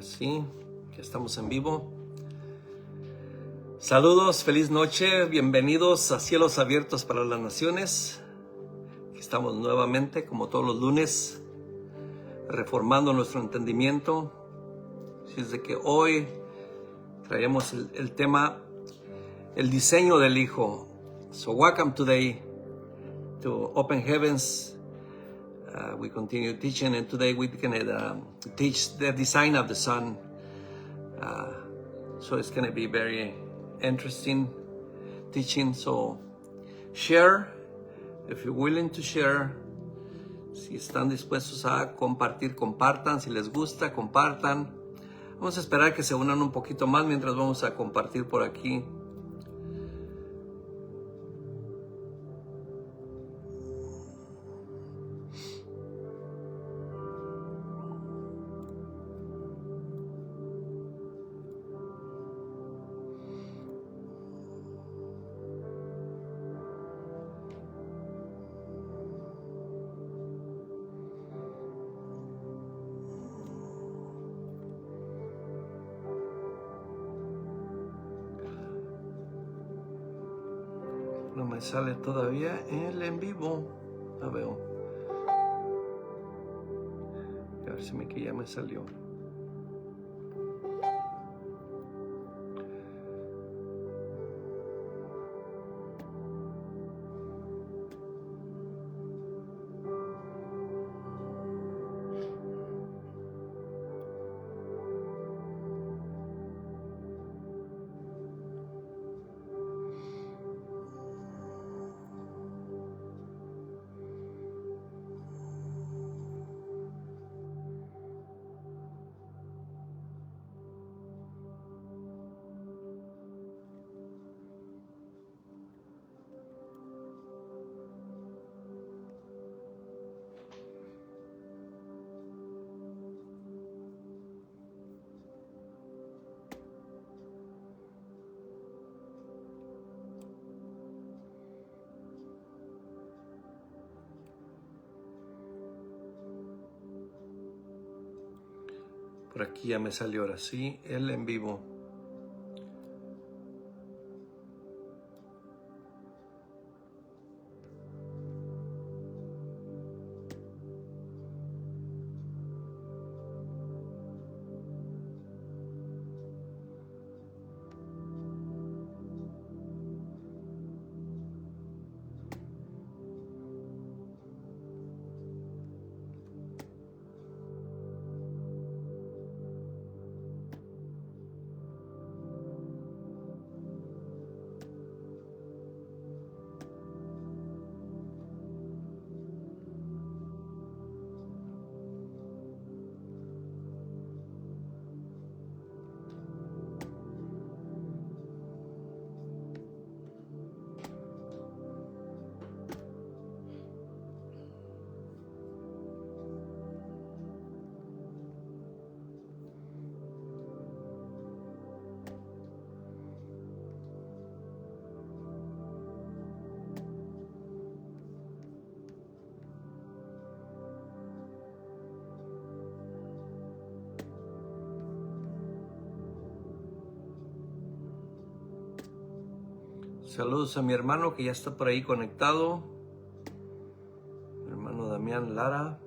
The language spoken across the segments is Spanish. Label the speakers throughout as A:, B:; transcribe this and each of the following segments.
A: Ahora sí, ya estamos en vivo. Saludos, feliz noche, bienvenidos a Cielos Abiertos para las Naciones. Aquí estamos nuevamente, como todos los lunes, reformando nuestro entendimiento. Así es de que hoy traemos el tema, el diseño del Hijo. So welcome today to Open Heavens. We continue teaching, and today we're going to teach the design of the Son. So it's going to be very interesting teaching. So share, if you're willing to share. Si están dispuestos a compartir, compartan. Si les gusta, compartan. Vamos a esperar que se unan un poquito más mientras vamos a compartir por aquí. No me sale todavía el en vivo. A ver. A ver si que ya me salió. Por aquí ya me salió ahora sí el en vivo. Saludos a mi hermano que ya está por ahí conectado. Mi hermano Damián Lara.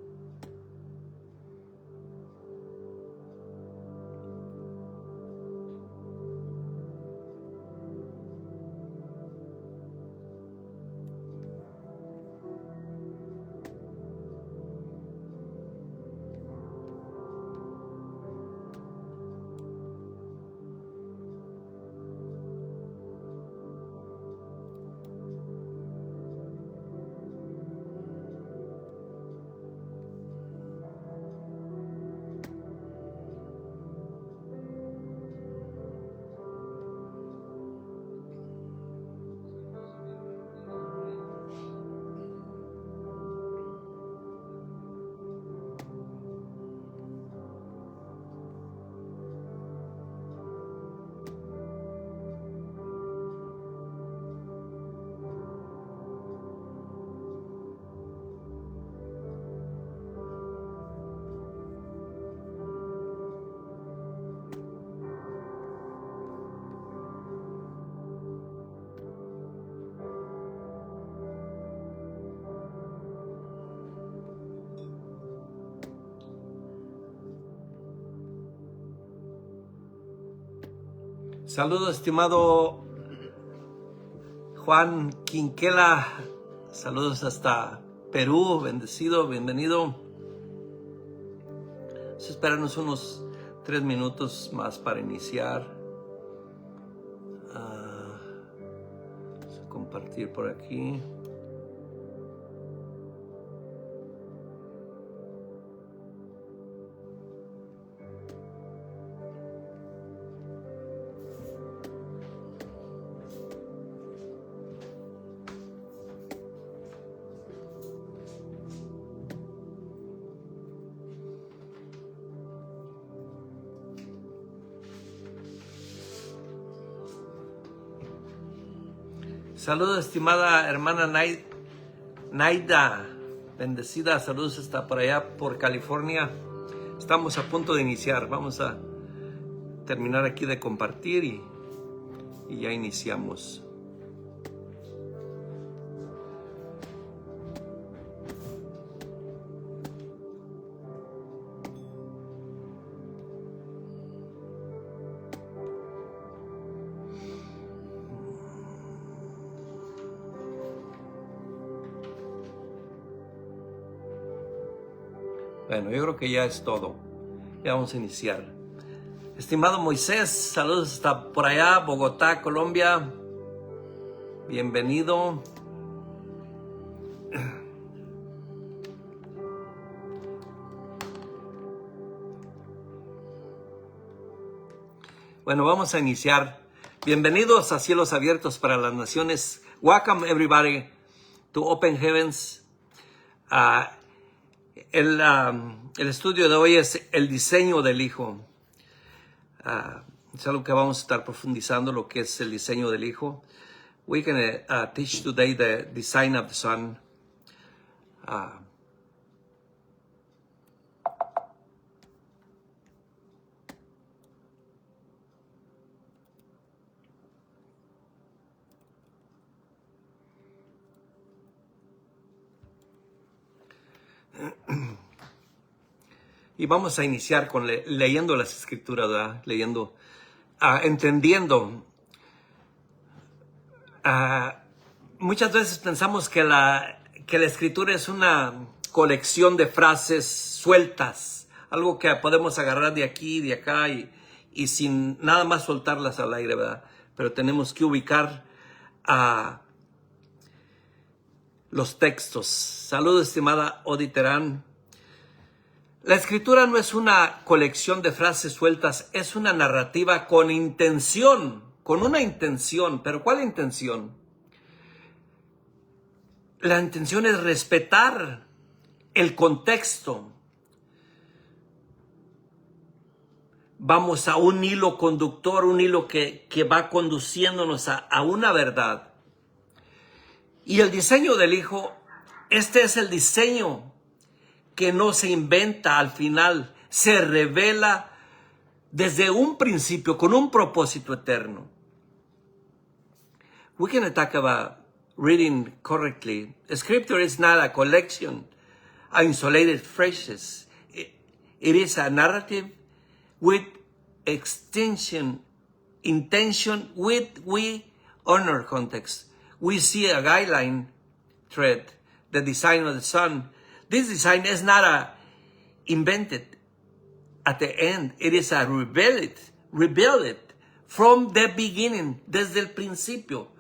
A: Saludos, estimado Juan Quinquela. Saludos hasta Perú. Bendecido, bienvenido. Espéranos unos 3 minutos más para iniciar. Vamos a compartir por aquí. Saludos, estimada hermana Naida, bendecida, saludos hasta por allá, por California. Estamos a punto de iniciar, vamos a terminar aquí de compartir y ya iniciamos. Bueno, yo creo que ya es todo. Ya vamos a iniciar. Estimado Moisés, saludos hasta por allá, Bogotá, Colombia. Bienvenido. Bueno, vamos a iniciar. Bienvenidos a Cielos Abiertos para las Naciones. Welcome everybody to Open Heavens. El estudio de hoy es el diseño del Hijo. Es algo que vamos a estar profundizando, lo que es el diseño del Hijo. We're going to teach today the design of the Son. Y vamos a iniciar con leyendo las Escrituras, ¿verdad? Leyendo, entendiendo. Muchas veces pensamos que la Escritura es una colección de frases sueltas, algo que podemos agarrar de aquí y de acá y sin nada más soltarlas al aire, ¿verdad? Pero tenemos que ubicar los textos. Saludos, estimada Odi Terán. La Escritura no es una colección de frases sueltas, es una narrativa con intención, con una intención. ¿Pero cuál intención? La intención es respetar el contexto. Vamos a un hilo conductor, un hilo que va conduciéndonos a una verdad. Y el diseño del Hijo, este es el diseño que no se inventa al final, se revela desde un principio con un propósito eterno. We're going to talk about reading correctly. Scripture is not a collection of isolated phrases. It is a narrative with intention with we honor context. We see a guideline thread, the design of the Son. This design is not invented at the end. It is a revealed from the beginning, desde el principio.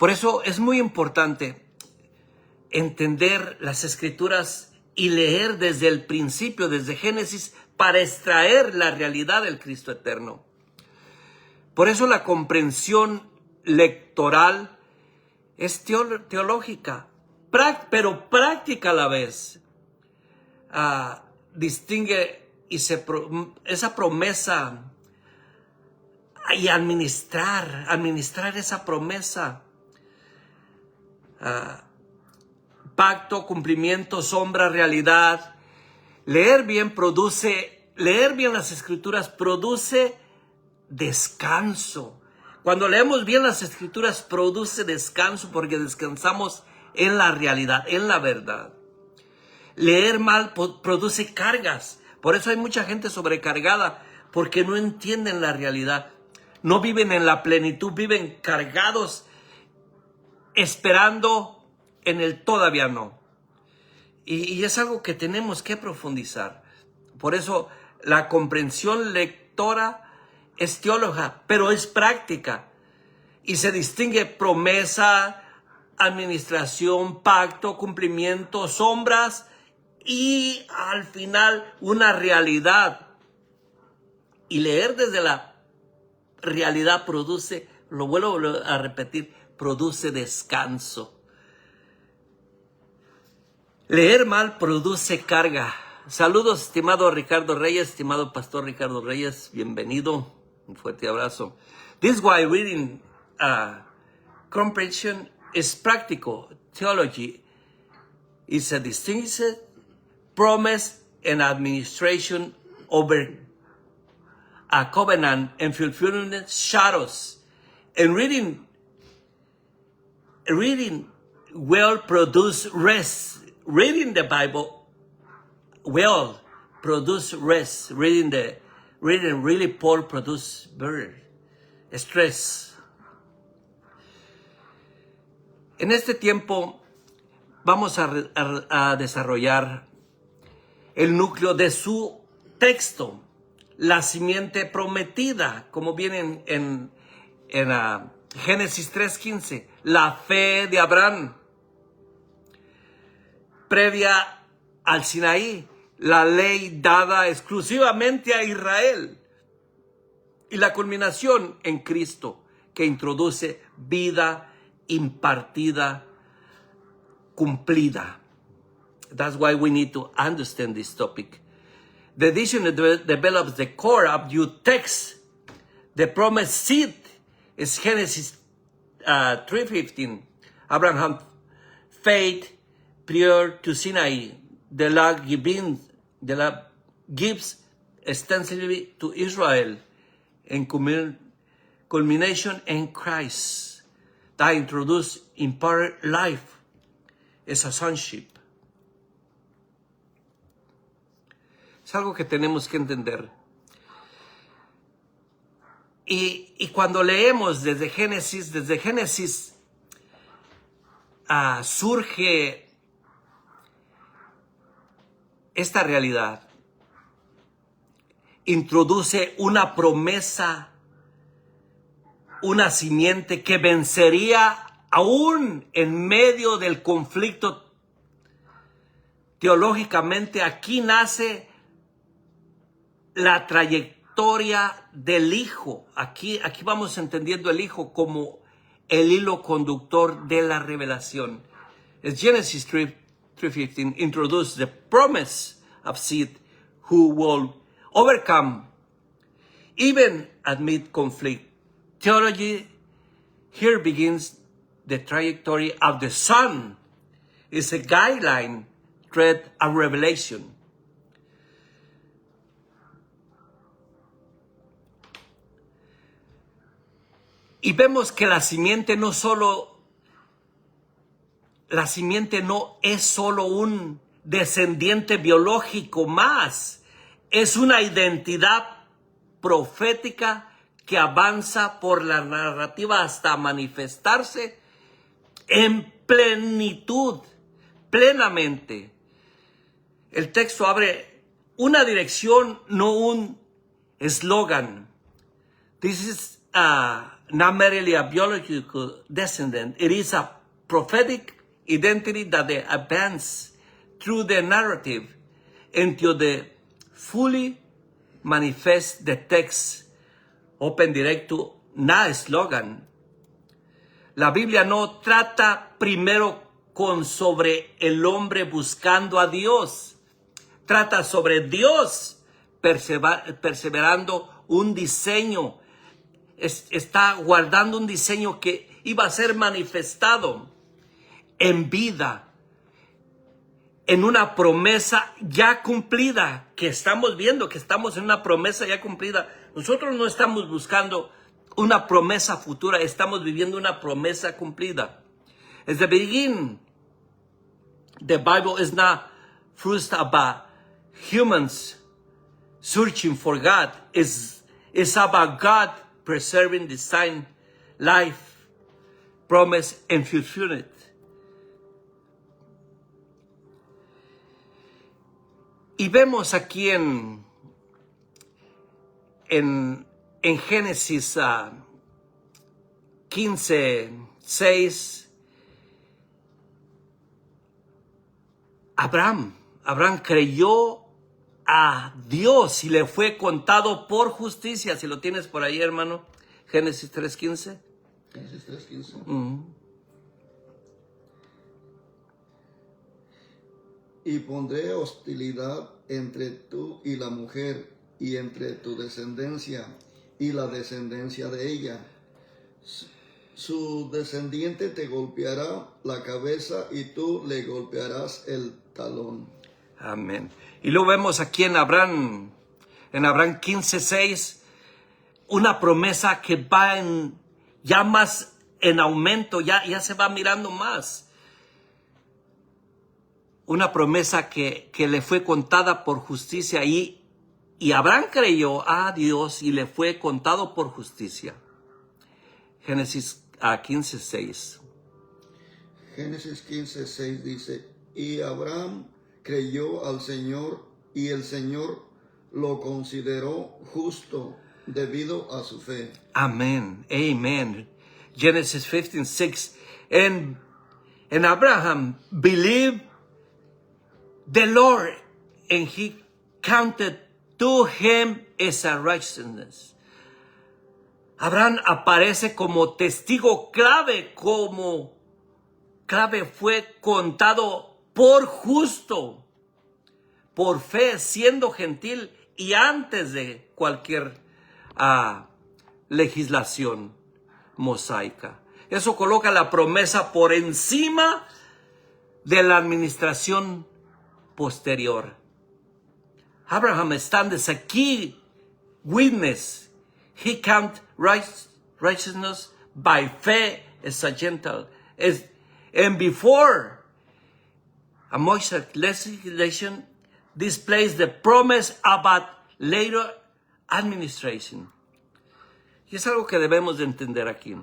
A: Por eso es muy importante entender las Escrituras y leer desde el principio, desde Génesis, para extraer la realidad del Cristo eterno. Por eso la comprensión lectoral es teológica, pero práctica a la vez. Distingue esa promesa y administrar esa promesa. Pacto, cumplimiento, sombra, realidad. Leer bien las Escrituras produce descanso. Cuando leemos bien las Escrituras produce descanso porque descansamos en la realidad, en la verdad. Leer mal produce cargas. Por eso hay mucha gente sobrecargada porque no entienden la realidad. no viven en la plenitud, viven cargados, esperando en el todavía no. Y es algo que tenemos que profundizar. Por eso la comprensión lectora es teóloga, pero es práctica. Y se distingue promesa, administración, pacto, cumplimiento, sombras y al final una realidad. Y leer desde la realidad produce, lo vuelvo a repetir, produce descanso. Leer mal produce carga. Saludos, estimado Ricardo Reyes, estimado Pastor Ricardo Reyes, bienvenido, un fuerte abrazo. This is why reading comprehension is practical. Theology is a distinct promise and administration over a covenant and fulfillment shadows. And reading well produce rest. Reading the Bible well produce rest. Reading really poor produce burden, stress. En este tiempo vamos a desarrollar el núcleo de su texto, la simiente prometida, como viene en Génesis 3:15, la fe de Abraham. Previa al Sinaí, la ley dada exclusivamente a Israel. Y la culminación en Cristo, que introduce vida impartida, cumplida. That's why we need to understand this topic. The edition develops the core of your text. The promised seed is Genesis 3:15. Abraham's faith prior to Sinai, the law gives extensively to Israel, and culmination in Christ that introduced imparted life as a sonship. Es algo que tenemos que entender. Y cuando leemos desde Génesis surge esta realidad, introduce una promesa, una simiente que vencería aún en medio del conflicto. Teológicamente aquí nace la trayectoria del Hijo. Aquí vamos entendiendo el Hijo como el hilo conductor de la revelación. As Genesis 3:15 introduces the promise of seed who will overcome even amid conflict. Theology here begins the trajectory of the Son. It's a guideline thread of revelation. Y vemos que la simiente no es solo un descendiente biológico más, es una identidad profética que avanza por la narrativa hasta manifestarse en plenitud, plenamente. El texto abre una dirección, no un eslogan. This is not merely a biological descendant, it is a prophetic identity that they advance through the narrative until the fully manifest the text. Open directo, not slogan. La Biblia no trata primero sobre el hombre buscando a Dios. Trata sobre Dios perseverando un diseño. Está guardando un diseño que iba a ser manifestado en vida, en una promesa ya cumplida, que estamos viendo que estamos en una promesa ya cumplida. Nosotros no estamos buscando una promesa futura, estamos viviendo una promesa cumplida. At the beginning, the Bible is not first about humans searching for God. It's about God preserving, design, life, promise, and fulfill it. Y vemos aquí en Génesis 15:6, Abraham creyó a Dios y le fue contado por justicia. Si lo tienes por ahí, hermano, Génesis 3:15.
B: Génesis 3:15. Y pondré hostilidad entre tú y la mujer, y entre tu descendencia y la descendencia de ella. Su descendiente te golpeará la cabeza y tú le golpearás el talón.
A: Amén. Y luego vemos aquí en Abraham 15:6, una promesa que va ya más en aumento, ya se va mirando más. Una promesa que le fue contada por justicia y Abraham creyó a Dios y le fue contado por justicia. Génesis 15:6.
B: Génesis 15:6 dice, y Abraham creyó al Señor y el Señor lo consideró justo debido a su fe.
A: Amén. Amen. Genesis 15:6. And Abraham believed the Lord, and he counted to him as a righteousness. Abraham aparece como testigo clave, fue contado por justo, por fe, siendo gentil y antes de cualquier legislación mosaica. Eso coloca la promesa por encima de la administración posterior. Abraham stands a key witness. He count righteousness by faith as a Gentile. And before a Mosaic legislation displays the promise about later administration. Y es algo que debemos de entender aquí.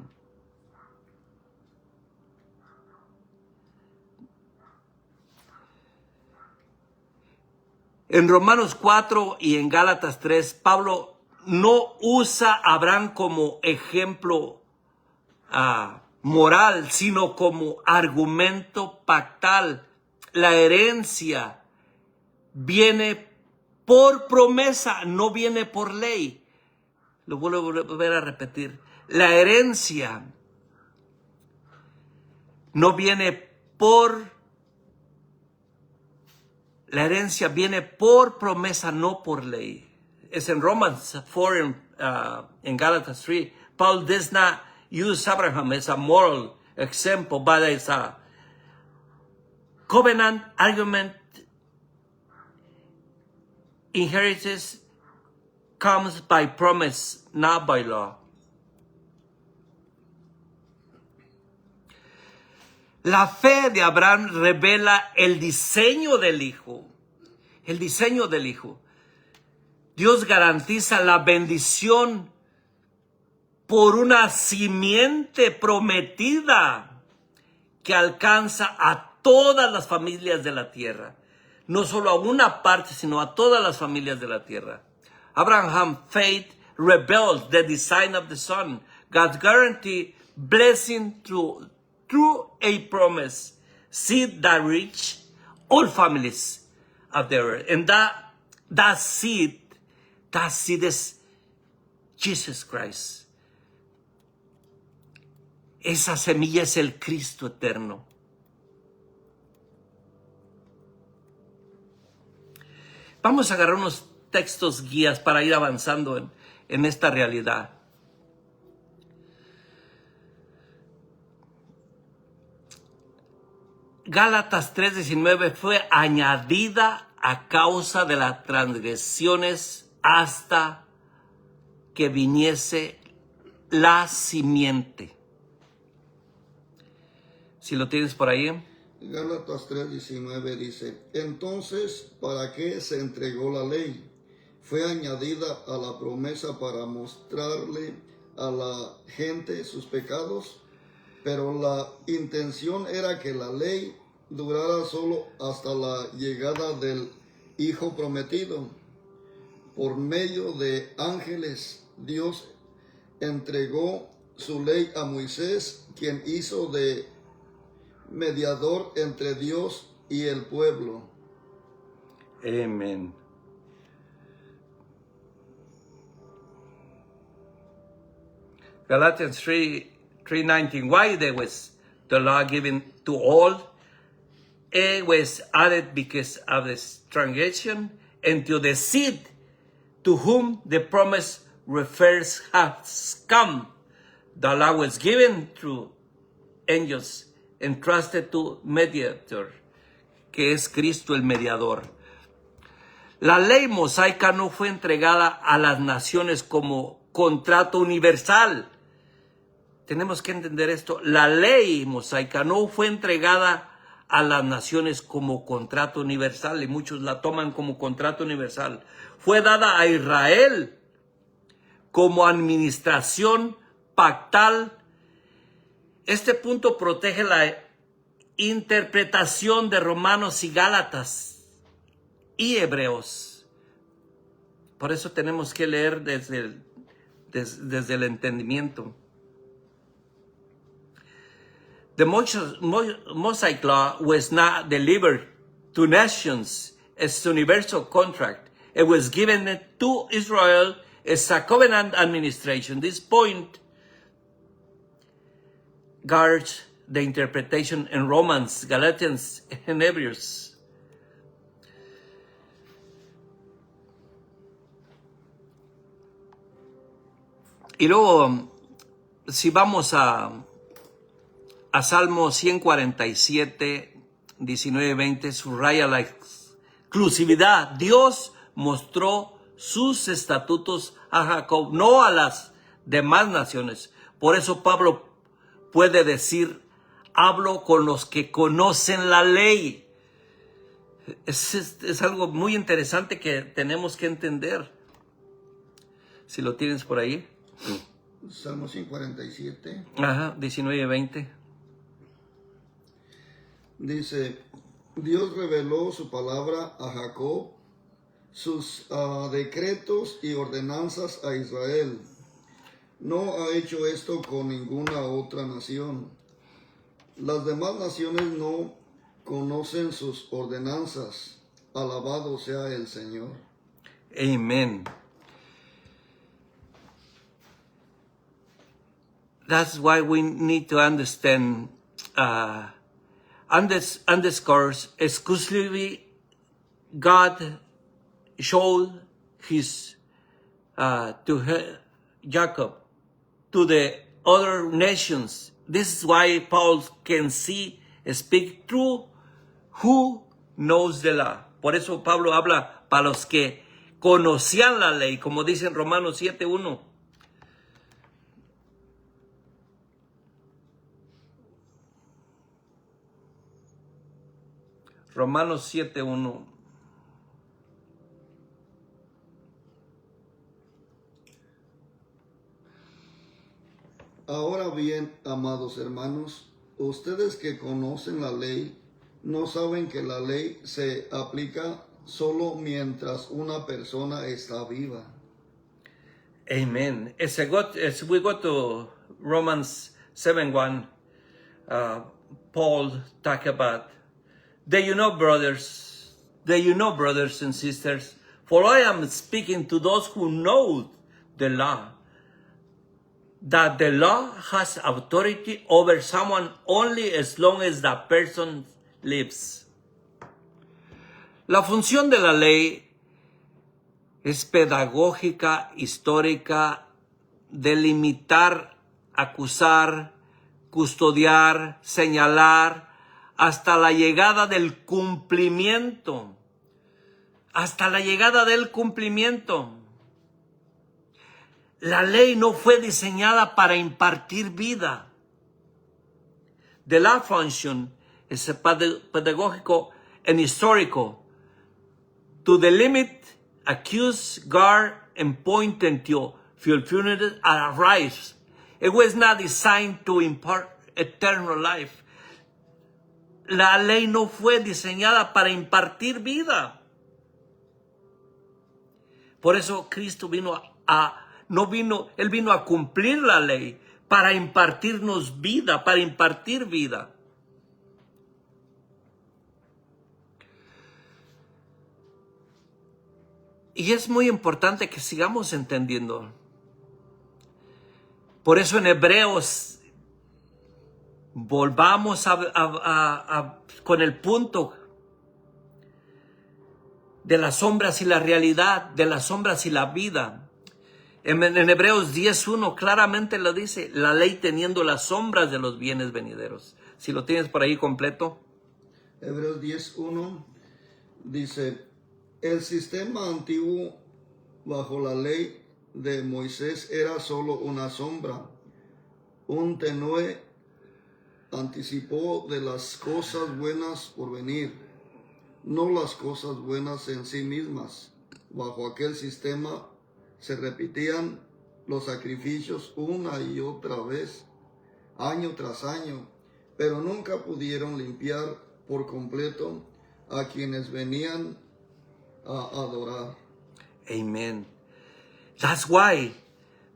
A: En Romanos 4 y en Gálatas 3, Pablo no usa a Abraham como ejemplo moral, sino como argumento pactal. La herencia viene por promesa, no viene por ley. Lo vuelvo a volver a repetir. La herencia no viene por... La herencia viene por promesa, no por ley. Es en Romans 4 en Gálatas 3. Paul does not use Abraham as a moral example, but as a covenant argument. Inheritance comes by promise, not by law. La fe de Abraham revela el diseño del Hijo. El diseño del Hijo. Dios garantiza la bendición por una simiente prometida que alcanza a todas las familias de la tierra. No solo a una parte, sino a todas las familias de la tierra. Abraham's faith reveals the design of the Son. God's guarantee blessing through a promise, seed that reach all families of the earth. And that seed is Jesus Christ. Esa semilla es el Cristo eterno. Vamos a agarrar unos textos guías para ir avanzando en esta realidad. Gálatas 3:19 fue añadida a causa de las transgresiones hasta que viniese la simiente. Si lo tienes por ahí.
B: Gálatas 3:19 dice, entonces, ¿para qué se entregó la ley? Fue añadida a la promesa para mostrarle a la gente sus pecados, pero la intención era que la ley durara solo hasta la llegada del Hijo prometido. Por medio de ángeles, Dios entregó su ley a Moisés, quien hizo de mediador entre Dios y el pueblo.
A: Amen. Galatians 3:19. Why there was the law given to all? It was added because of the transgression, and to the seed to whom the promise refers has come. The law was given through angels, entrusted to mediator, que es Cristo el mediador. La ley mosaica no fue entregada a las naciones como contrato universal. Tenemos que entender esto. La ley mosaica no fue entregada a las naciones como contrato universal, y muchos la toman como contrato universal. Fue dada a Israel como administración pactal. Este punto protege la interpretación de Romanos y Gálatas y Hebreos. Por eso tenemos que leer desde el entendimiento. The Mosaic Law was not delivered to nations as a universal contract. It was given to Israel as a covenant administration. This point guards the interpretation in Romans, Galatians, and Hebrews. Y luego, si vamos a Salmo 147, 19 y 20, subraya la exclusividad. Dios mostró sus estatutos a Jacob, no a las demás naciones. Por eso Pablo puede decir, hablo con los que conocen la ley. Es algo muy interesante que tenemos que entender. Si lo tienes por ahí.
B: Salmo 147.
A: 19 y 20.
B: Dice, Dios reveló su palabra a Jacob, sus decretos y ordenanzas a Israel. No ha hecho esto con ninguna otra nación. Las demás naciones no conocen sus ordenanzas. Alabado sea el Señor.
A: Amen. That's why we need to understand underscores exclusively God showed his to Jacob, to the other nations. This is why Paul can speak through who knows the law. Por eso Pablo habla para los que conocían la ley, como dice en Romanos 7:1. Romanos 7:1.
B: Ahora bien, amados hermanos, ustedes que conocen la ley, ¿no saben que la ley se aplica solo mientras una persona está viva?
A: Amen. As we go to Romans 7:1, Paul talk about, do you know, brothers and sisters, for I am speaking to those who know the law, that the law has authority over someone only as long as that person lives. La función de la ley es pedagógica, histórica, delimitar, acusar, custodiar, señalar, hasta la llegada del cumplimiento. Hasta la llegada del cumplimiento. La ley no fue diseñada para impartir vida. The law function is pedagógico and histórico, to delimit, accuse, guard, and point to fulfilled arrives. It was not designed to impart eternal life. La ley no fue diseñada para impartir vida. Por eso Cristo Él vino a cumplir la ley para impartirnos vida, para impartir vida. Y es muy importante que sigamos entendiendo. Por eso en Hebreos volvamos con el punto de las sombras y la realidad, de las sombras y la vida. En Hebreos 10:1 claramente lo dice, la ley teniendo las sombras de los bienes venideros. Si lo tienes por ahí completo.
B: Hebreos 10:1 dice, el sistema antiguo bajo la ley de Moisés era solo una sombra, un tenue anticipó de las cosas buenas por venir, no las cosas buenas en sí mismas. Bajo aquel sistema se repetían los sacrificios una y otra vez, año tras año, pero nunca pudieron limpiar por completo a quienes venían a adorar.
A: Amen. That's why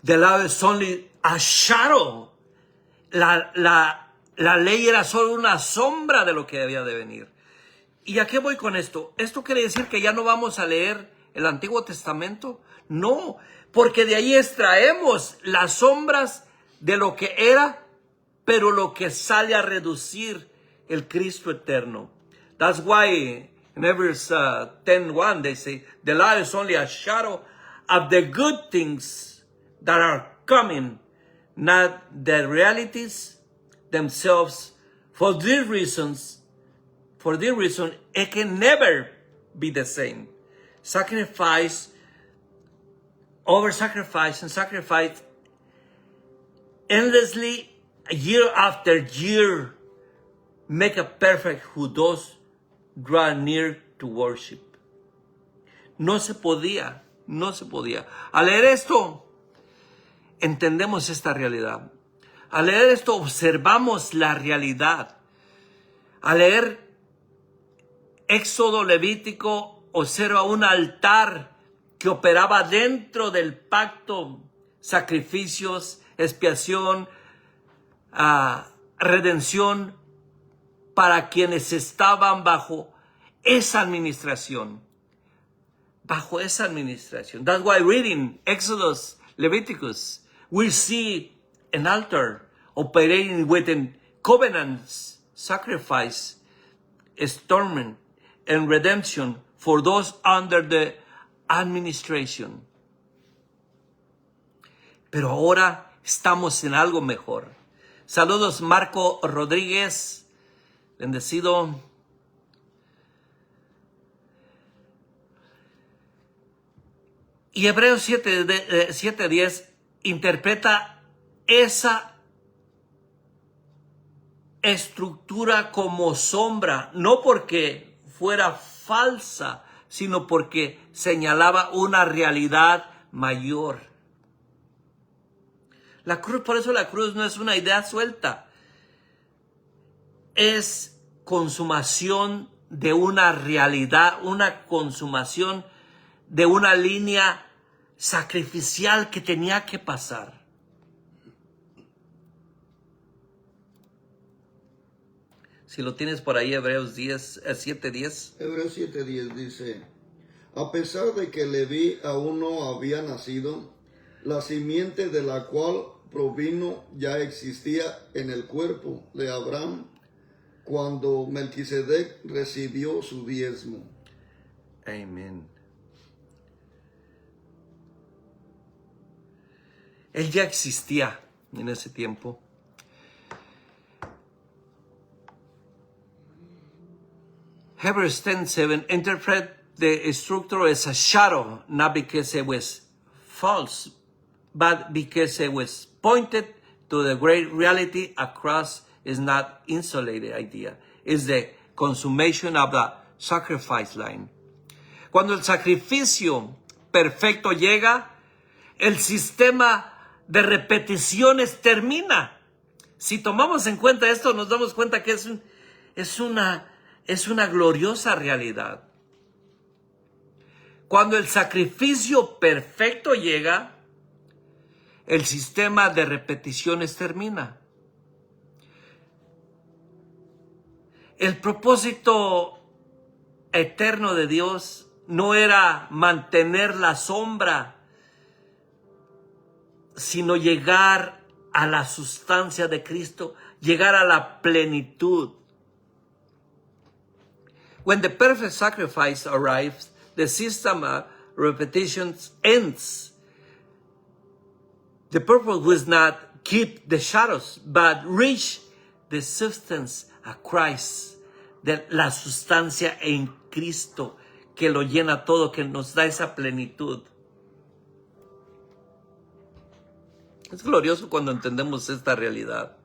A: the law is only a shadow. La ley era solo una sombra de lo que había de venir. ¿Y a qué voy con esto? ¿Esto quiere decir que ya no vamos a leer el Antiguo Testamento? No, porque de ahí extraemos las sombras de lo que era, pero lo que sale a reducir el Cristo eterno. That's why in Hebrews 10:1 they say, the law is only a shadow of the good things that are coming, not the realities themselves. For this reason, it can never be the same. Sacrifice, over-sacrifice, and sacrifice endlessly, year after year, make a perfect who does draw near to worship. No se podía. Al leer esto, entendemos esta realidad. Al leer esto, observamos la realidad. Al leer Éxodo Levítico, observa un altar que operaba dentro del pacto, sacrificios, expiación, redención para quienes estaban bajo esa administración. That's why reading Exodus, Leviticus, we see an altar operating within covenants, sacrifice, atonement, and redemption for those under the administration. Pero ahora estamos en algo mejor. Saludos, Marco Rodríguez. Bendecido. Y Hebreos 7:10 interpreta esa estructura como sombra, no porque fuera falsa, sino porque señalaba una realidad mayor. La cruz, por eso la cruz no es una idea suelta. Es consumación de una realidad, una consumación de una línea sacrificial que tenía que pasar. Si lo tienes por ahí, Hebreos 7:10.
B: Hebreos 7:10 dice, a pesar de que Leví aún no había nacido, la simiente de la cual provino ya existía en el cuerpo de Abraham cuando Melquisedec recibió su diezmo.
A: Amén. Él ya existía en ese tiempo. Hebrews 10:7 interpret the structure as a shadow, not because it was false, but because it was pointed to the great reality. A cross is not insulated idea. It's the consummation of the sacrifice line. Cuando el sacrificio perfecto llega, el sistema de repeticiones termina. Si tomamos en cuenta esto, nos damos cuenta que es una gloriosa realidad. Cuando el sacrificio perfecto llega, el sistema de repeticiones termina. El propósito eterno de Dios no era mantener la sombra, sino llegar a la sustancia de Cristo, llegar a la plenitud. When the perfect sacrifice arrives, the system of repetitions ends. The purpose was not keep the shadows, but reach the substance of Christ, de la sustancia en Cristo, que lo llena todo, que nos da esa plenitud. Es glorioso cuando entendemos esta realidad.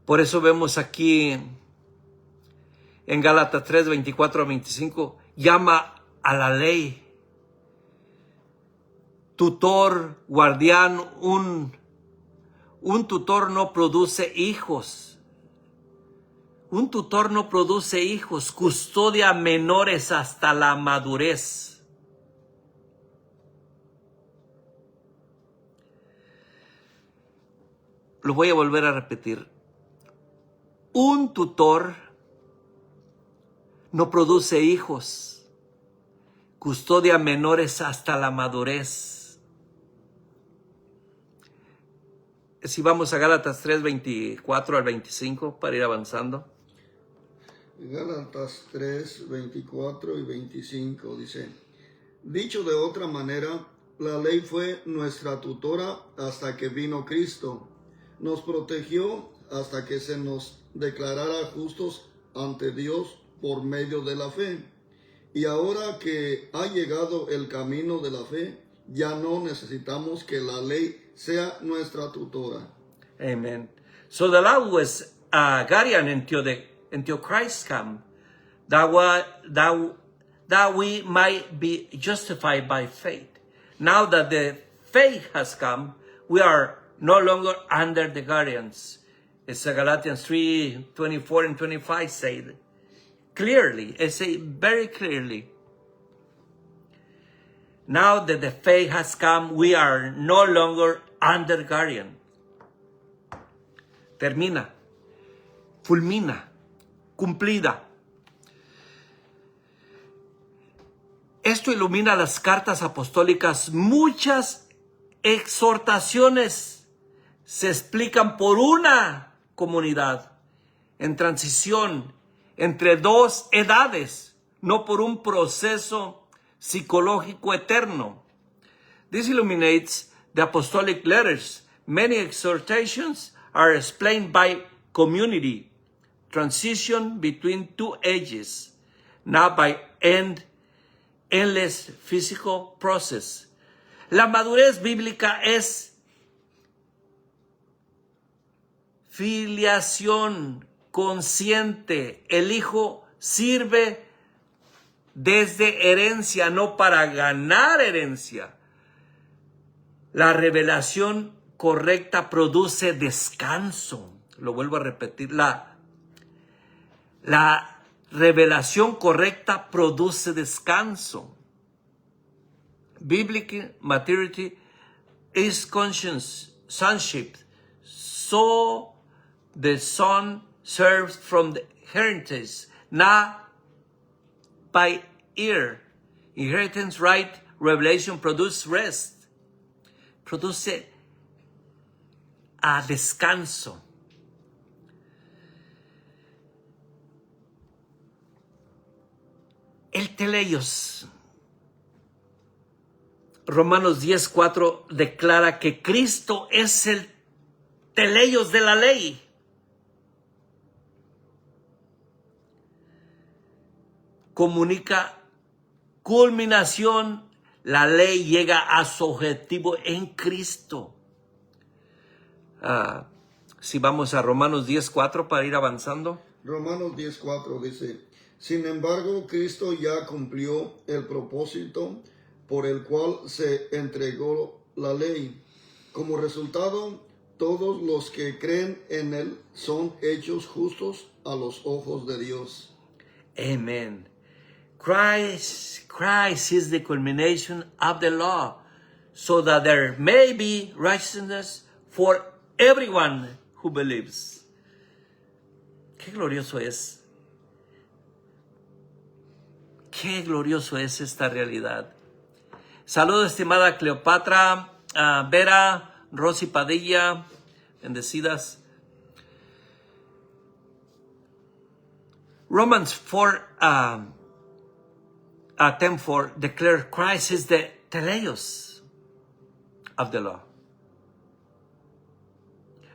A: Por eso vemos aquí en Gálatas 3, 24 a 25, llama a la ley tutor, guardián. Un tutor no produce hijos. Un tutor no produce hijos. Custodia menores hasta la madurez. Lo voy a volver a repetir. Un tutor no produce hijos. Custodia menores hasta la madurez. Si vamos a Gálatas 3, 24 al 25 para ir avanzando.
B: Gálatas 3, 24 y 25 dice: dicho de otra manera, la ley fue nuestra tutora hasta que vino Cristo. Nos protegió hasta que se nos declarara justos ante Dios por medio de la fe. Y ahora que ha llegado el camino de la fe, ya no necesitamos que la ley sea nuestra tutora.
A: Amen. So the law was guardian until Christ come, that we might be justified by faith. Now that the faith has come, we are no longer under the guardians. It's Galatians 3, 24 and 25 say clearly. It say very clearly. Now that the faith has come, we are no longer under guardian. Termina, fulmina, cumplida. Esto ilumina las cartas apostólicas. Muchas exhortaciones se explican por una comunidad en transición entre dos edades, no por un proceso psicológico eterno. This illuminates the apostolic letters. Many exhortations are explained by community, transition between two ages, not by endless physical process. La madurez bíblica es filiación consciente. El hijo sirve desde herencia, no para ganar herencia. La revelación correcta produce descanso. Lo vuelvo a repetir. La revelación correcta produce descanso. Biblical maturity is conscience, sonship. So the son serves from the inheritance, not by ear. Inheritance, right, revelation produce rest. Produce descanso. El teleios. Romanos 10:4 declara que Cristo es el teleios de la ley. Comunica culminación. La ley llega a su objetivo en Cristo. Si vamos a Romanos 10:4 para ir avanzando.
B: Romanos 10:4 dice: Sin embargo, Cristo ya cumplió el propósito por el cual se entregó la ley. Como resultado, todos los que creen en Él son hechos justos a los ojos de Dios.
C: Amen. Christ is the culmination of the law, so that there may be righteousness for everyone who believes. Qué glorioso es. Qué glorioso es esta realidad. Saludos, estimada Cleopatra, Vera, Rosy Padilla, bendecidas. Romans 10:4 declare Christ is the teleios of the law.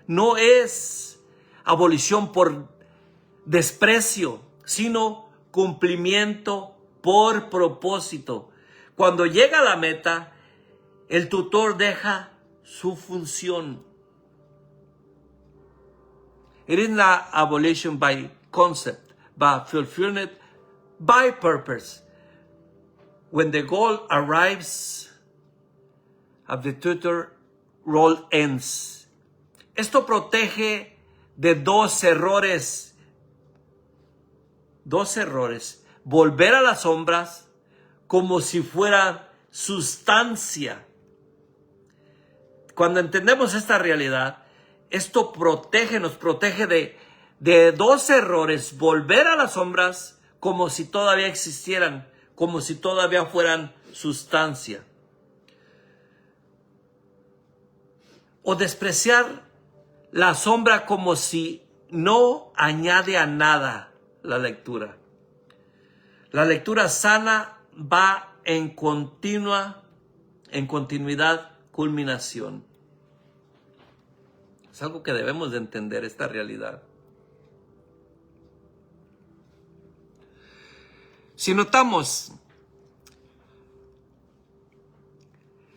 C: No es abolición por desprecio, sino cumplimiento por propósito. Cuando llega a la meta, el tutor deja su función. It is not abolition by concept, but fulfillment by purpose. When the goal arrives, the tutor role ends. Esto protege de dos errores. Volver a las sombras como si fuera sustancia. Cuando entendemos esta realidad, esto nos protege de dos errores. Volver a las sombras como si todavía existieran, como si todavía fueran sustancia. O despreciar la sombra como si no añade a nada la lectura. La lectura sana va en continuidad, culminación. Es algo que debemos de entender, esta realidad. Si notamos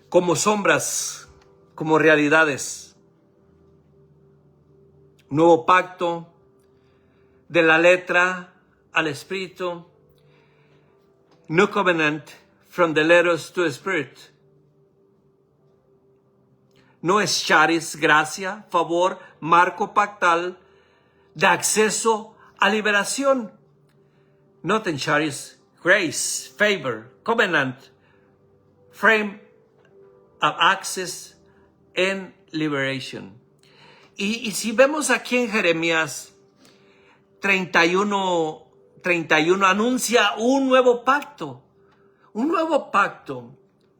C: como sombras, como realidades, nuevo pacto, de la letra al espíritu, New Covenant from the letters to the Spirit. No es charis, gracia, favor, marco pactal de acceso a liberación. Not in charis, grace, favor, covenant, frame of access and liberation. Y si vemos aquí en Jeremías 31 anuncia un nuevo pacto.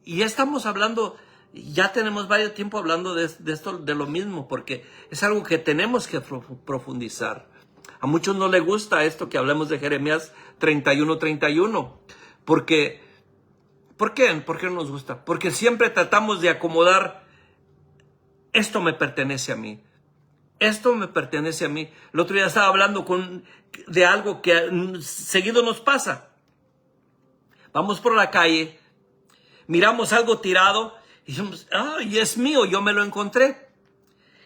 C: Y ya estamos hablando, ya tenemos varios tiempo hablando de esto, de lo mismo, porque es algo que tenemos que profundizar. A muchos no les gusta esto que hablemos de Jeremías 31. ¿Por qué? ¿Por qué no nos gusta? Porque siempre tratamos de acomodar, esto me pertenece a mí. Esto me pertenece a mí. El otro día estaba hablando de algo que seguido nos pasa. Vamos por la calle, miramos algo tirado y decimos, y es mío, yo me lo encontré.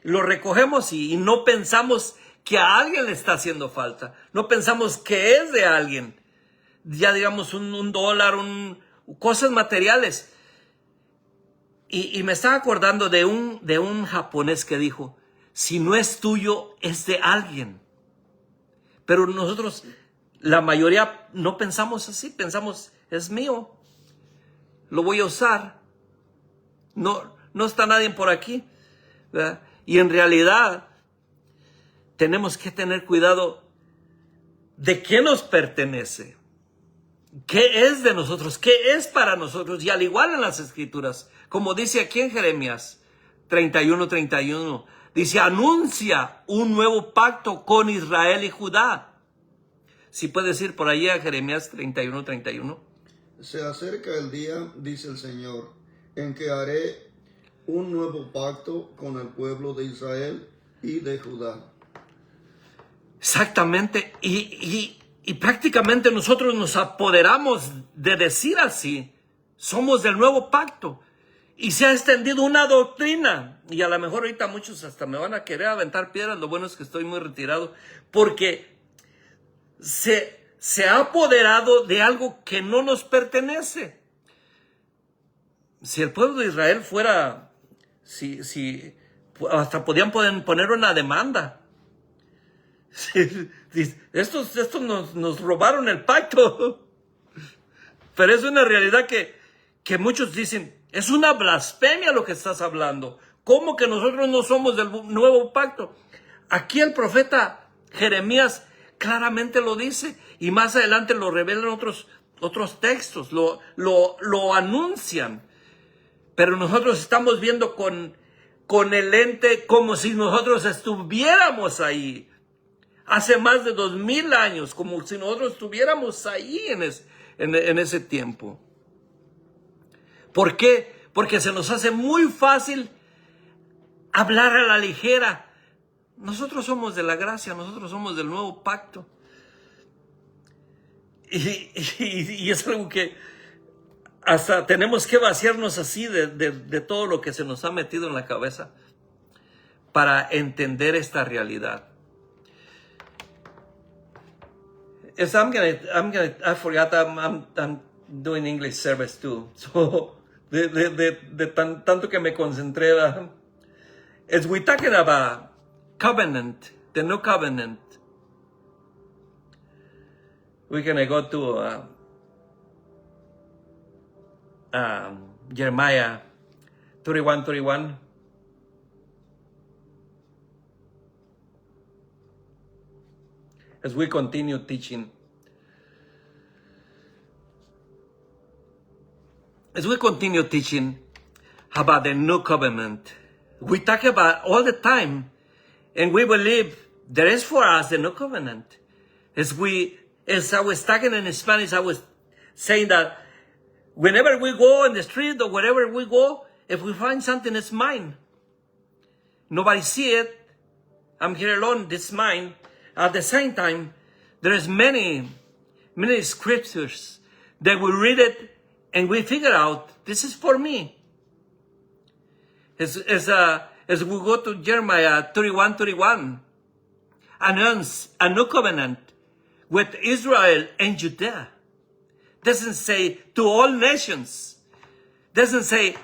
C: Lo recogemos y no pensamos que a alguien le está haciendo falta. No pensamos que es de alguien. Ya digamos un dólar, cosas materiales. Y me estaba acordando de un japonés que dijo, si no es tuyo, es de alguien. Pero nosotros, la mayoría, no pensamos así. Pensamos, es mío. Lo voy a usar. No está nadie por aquí, ¿verdad? Y en realidad, tenemos que tener cuidado de qué nos pertenece. ¿Qué es de nosotros? ¿Qué es para nosotros? Y al igual en las Escrituras, como dice aquí en Jeremías 31. Dice, anuncia un nuevo pacto con Israel y Judá. Si puedes ir por allí a Jeremías 31.
B: Se acerca el día, dice el Señor, en que haré un nuevo pacto con el pueblo de Israel y de Judá.
C: Exactamente. Y prácticamente nosotros nos apoderamos de decir así. Somos del nuevo pacto. Y se ha extendido una doctrina. Y a lo mejor ahorita muchos hasta me van a querer aventar piedras. Lo bueno es que estoy muy retirado. Porque se se ha apoderado de algo que no nos pertenece. Si el pueblo de Israel fuera, hasta podían poner una demanda. Estos nos robaron el pacto. Pero es una realidad que muchos dicen, es una blasfemia lo que estás hablando. ¿Cómo que nosotros no somos del nuevo pacto? Aquí el profeta Jeremías claramente lo dice, y más adelante lo revelan otros textos, lo anuncian. Pero nosotros estamos viendo con el lente como si nosotros estuviéramos ahí. Hace más de 2000 años, como si nosotros estuviéramos ahí en ese tiempo. ¿Por qué? Porque se nos hace muy fácil hablar a la ligera. Nosotros somos de la gracia, nosotros somos del nuevo pacto. Y es algo que hasta tenemos que vaciarnos así de todo lo que se nos ha metido en la cabeza para entender esta realidad. I forgot I'm doing English service too. So, tanto que me concentré. As we talking about covenant, the new covenant, we're going to go to Jeremiah 31:31. As we continue teaching. As we continue teaching about the new covenant, we talk about all the time, and we believe there is for us the new covenant. As I was talking in Spanish, I was saying that whenever we go in the street or wherever we go, if we find something, it's mine. Nobody see it. I'm here alone, it's mine. At the same time, there is many scriptures that we read it and we figure out, this is for me. As we go to Jeremiah 31:31, announce a new covenant with Israel and Judah. Doesn't say to all nations. Doesn't say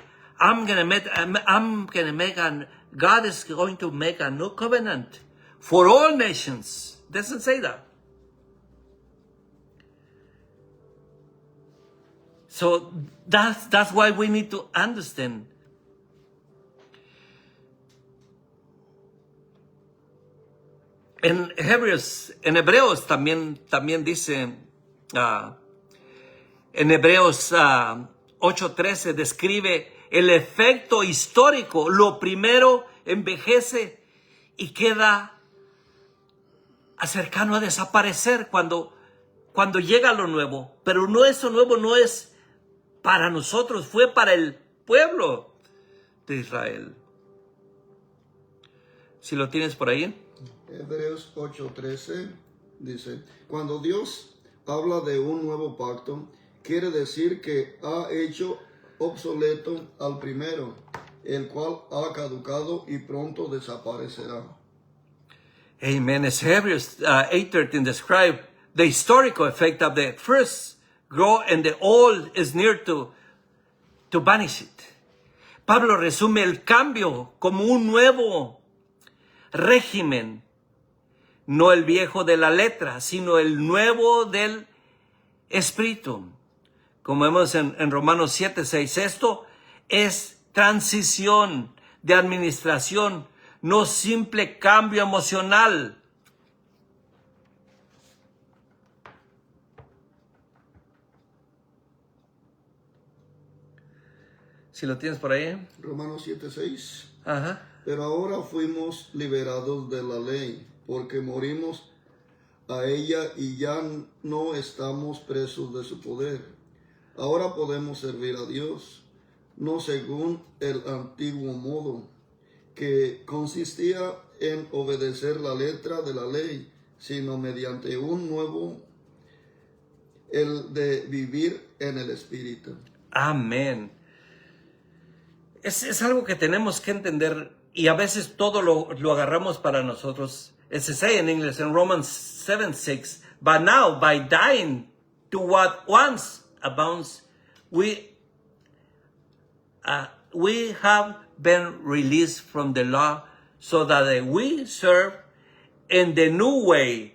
C: God is going to make a new covenant for all nations. Doesn't say that. So that's why we need to understand. En Hebreos también dice, en Hebreos 8:13 describe el efecto histórico. Lo primero envejece y queda cercano a desaparecer cuando llega lo nuevo. Pero no, eso nuevo no es para nosotros, fue para el pueblo de Israel. Si lo tienes por ahí.
B: Hebreos 8:13 dice, cuando Dios habla de un nuevo pacto, quiere decir que ha hecho obsoleto al primero, el cual ha caducado y pronto desaparecerá.
C: Amen. As Hebrews 8:13 describe the historical effect of the first grow and the old is near to vanish it. Pablo resume el cambio como un nuevo régimen, no el viejo de la letra, sino el nuevo del espíritu. Como vemos en Romanos 7:6, esto es transición de administración, no simple cambio emocional. Si lo tienes por ahí.
B: Romanos 7:6.
C: Ajá.
B: Pero ahora fuimos liberados de la ley, porque morimos a ella y ya no estamos presos de su poder. Ahora podemos servir a Dios, no según el antiguo modo, que consistía en obedecer la letra de la ley, sino mediante un nuevo, el de vivir en el Espíritu.
C: Amén. Es algo que tenemos que entender, y a veces todo lo agarramos para nosotros. As I say in English, in Romans 7:6, But now, by dying to what once abounds, we have been released from the law so that we serve in the new way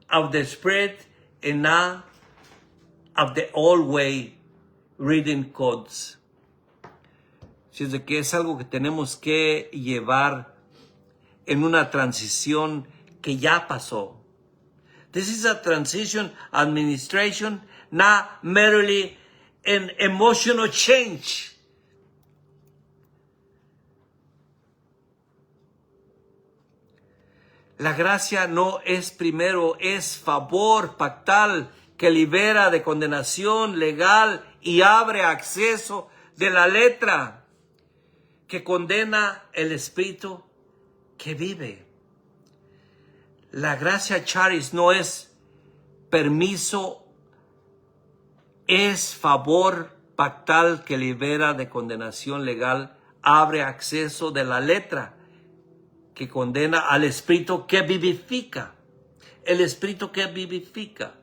C: of the Spirit and not of the old way, reading codes. Así es de que es algo que tenemos que llevar en una transición que ya pasó. This is a transition administration, not merely an emotional change. La gracia no es primero, es favor pactal que libera de condenación legal y abre acceso de la letra que condena el espíritu que vive. La gracia charis no es permiso, es favor pactal que libera de condenación legal, abre acceso de la letra que condena al espíritu que vivifica. El espíritu que vivifica.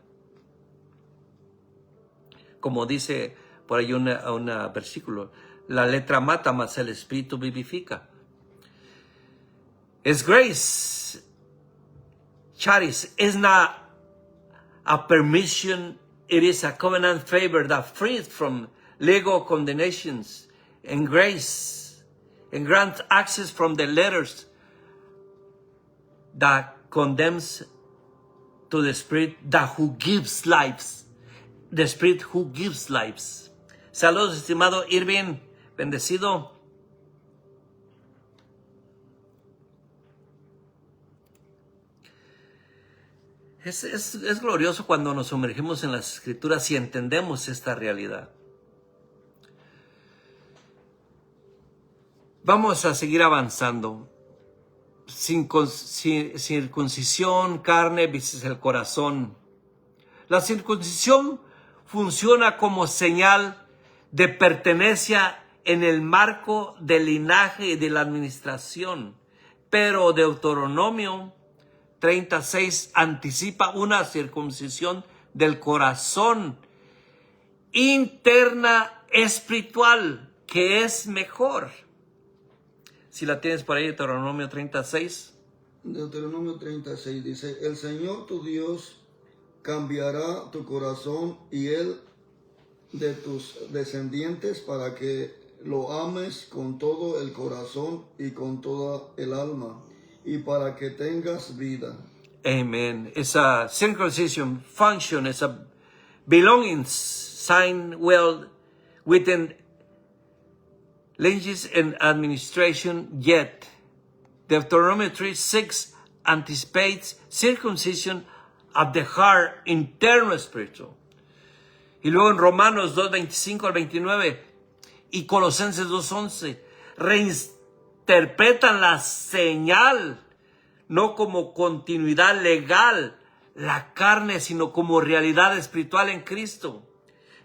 C: Como dice por ahí un versículo, la letra mata, mas el espíritu vivifica. Es grace. Charis is not a permission, it is a covenant favor that frees from legal condemnations and grace and grants access from the letters that condemns to the Spirit that who gives lives. The Spirit who gives lives. Saludos, estimado Irving, bendecido. Es glorioso cuando nos sumergimos en las Escrituras y entendemos esta realidad. Vamos a seguir avanzando. Circuncisión, carne, versus el corazón. La circuncisión funciona como señal de pertenencia en el marco del linaje y de la administración. Pero Deuteronomio 36 anticipa una circuncisión del corazón interna espiritual que es mejor. Si la tienes por ahí, Deuteronomio 36.
B: Deuteronomio 36 dice, el Señor tu Dios cambiará tu corazón y el de tus descendientes para que lo ames con todo el corazón y con toda el alma y para que tengas vida.
C: Amen. It's a circumcision function. It's a belonging sign well within lineages and administration, yet Deuteronomy 3:6 anticipates circumcision of the heart, internal spiritual. Y luego en Romanos 2:25 al 29 y Colosenses 2:11 reinterpretan la señal no como continuidad legal, la carne, sino como realidad espiritual en Cristo.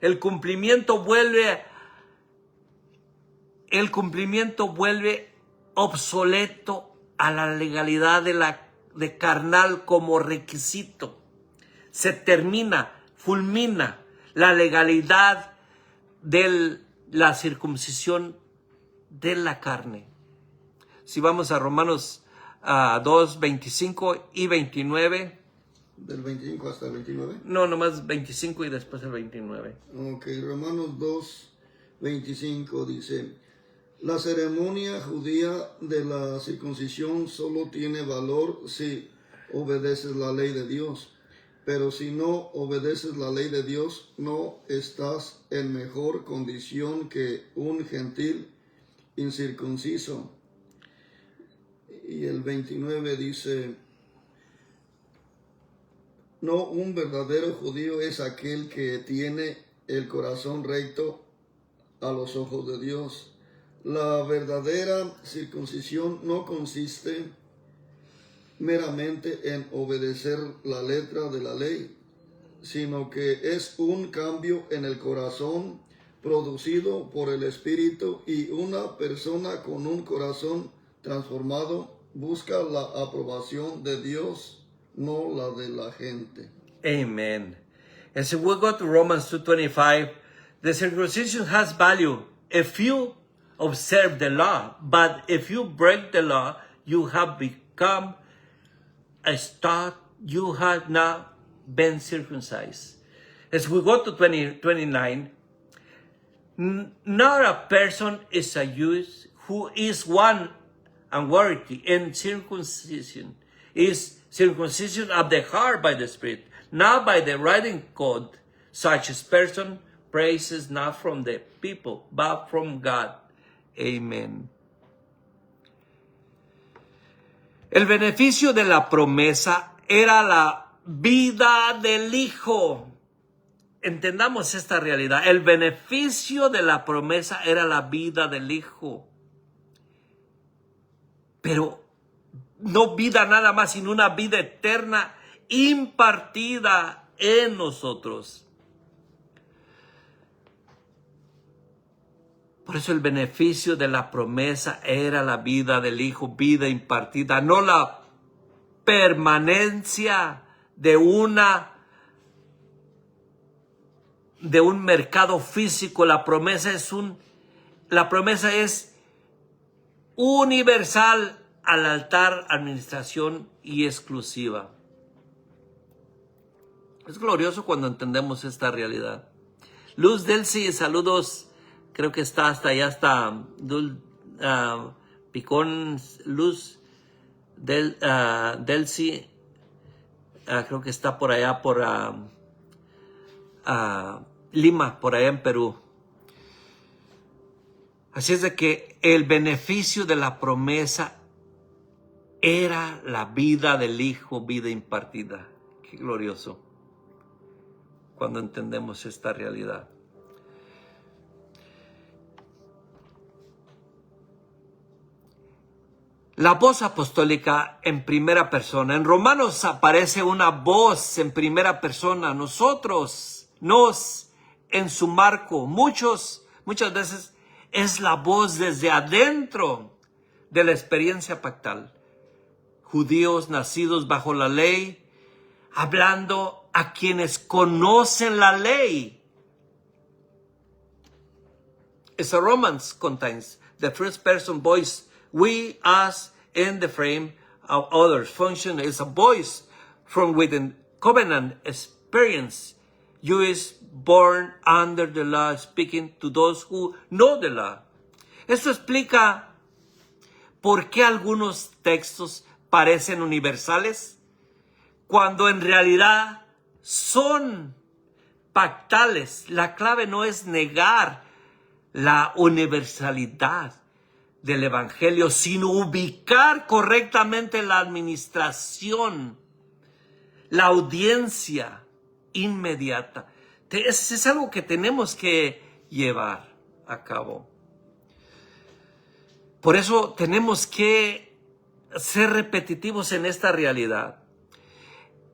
C: El cumplimiento vuelve obsoleto a la legalidad de carnal como requisito. Se termina, fulmina la legalidad de la circuncisión de la carne. Si vamos a Romanos 2, 25 y 29.
B: ¿Del 25 hasta el 29?
C: No, nomás 25 y después el 29.
B: Ok, Romanos 2, 25 dice, la ceremonia judía de la circuncisión solo tiene valor si obedeces la ley de Dios. Pero si no obedeces la ley de Dios, no estás en mejor condición que un gentil incircunciso. Y el 29 dice, no, un verdadero judío es aquel que tiene el corazón recto a los ojos de Dios. La verdadera circuncisión no consiste meramente en obedecer la letra de la ley, sino que es un cambio en el corazón producido por el Espíritu, y una persona con un corazón transformado busca la aprobación de Dios, no la de la gente.
C: Amen. And so we go to Romans 2:25. The circumcision has value if you observe the law, but if you break the law, you have become a stot. You have not been circumcised. As we go to 29, not a person is a Jew who is one unworthy, and circumcision is circumcision of the heart by the Spirit, not by the writing code. Such a person praises not from the people, but from God. Amen. El beneficio de la promesa era la vida del Hijo. Entendamos esta realidad. El beneficio de la promesa era la vida del Hijo. Pero no vida nada más, sino una vida eterna impartida en nosotros. Por eso el beneficio de la promesa era la vida del Hijo, vida impartida, no la permanencia de un mercado físico. La promesa es universal, al altar, administración y exclusiva. Es glorioso cuando entendemos esta realidad. Luz Delcy, saludos. Creo que está hasta allá, hasta Picón. Luz Delcy. Creo que está por allá, por Lima, por allá en Perú. Así es de que el beneficio de la promesa era la vida del Hijo, vida impartida. Qué glorioso cuando entendemos esta realidad. La voz apostólica en primera persona. En Romanos aparece una voz en primera persona. Nosotros, en su marco. Muchas veces es la voz desde adentro de la experiencia pactal. Judíos nacidos bajo la ley, hablando a quienes conocen la ley. It's a Romans contains the first person voice. We, us, and the frame of others function as a voice from within covenant experience. You is born under the law, speaking to those who know the law. Esto explica por qué algunos textos parecen universales cuando en realidad son pactales. La clave no es negar la universalidad del Evangelio, sino ubicar correctamente la administración, la audiencia inmediata. Es algo que tenemos que llevar a cabo. Por eso tenemos que ser repetitivos en esta realidad.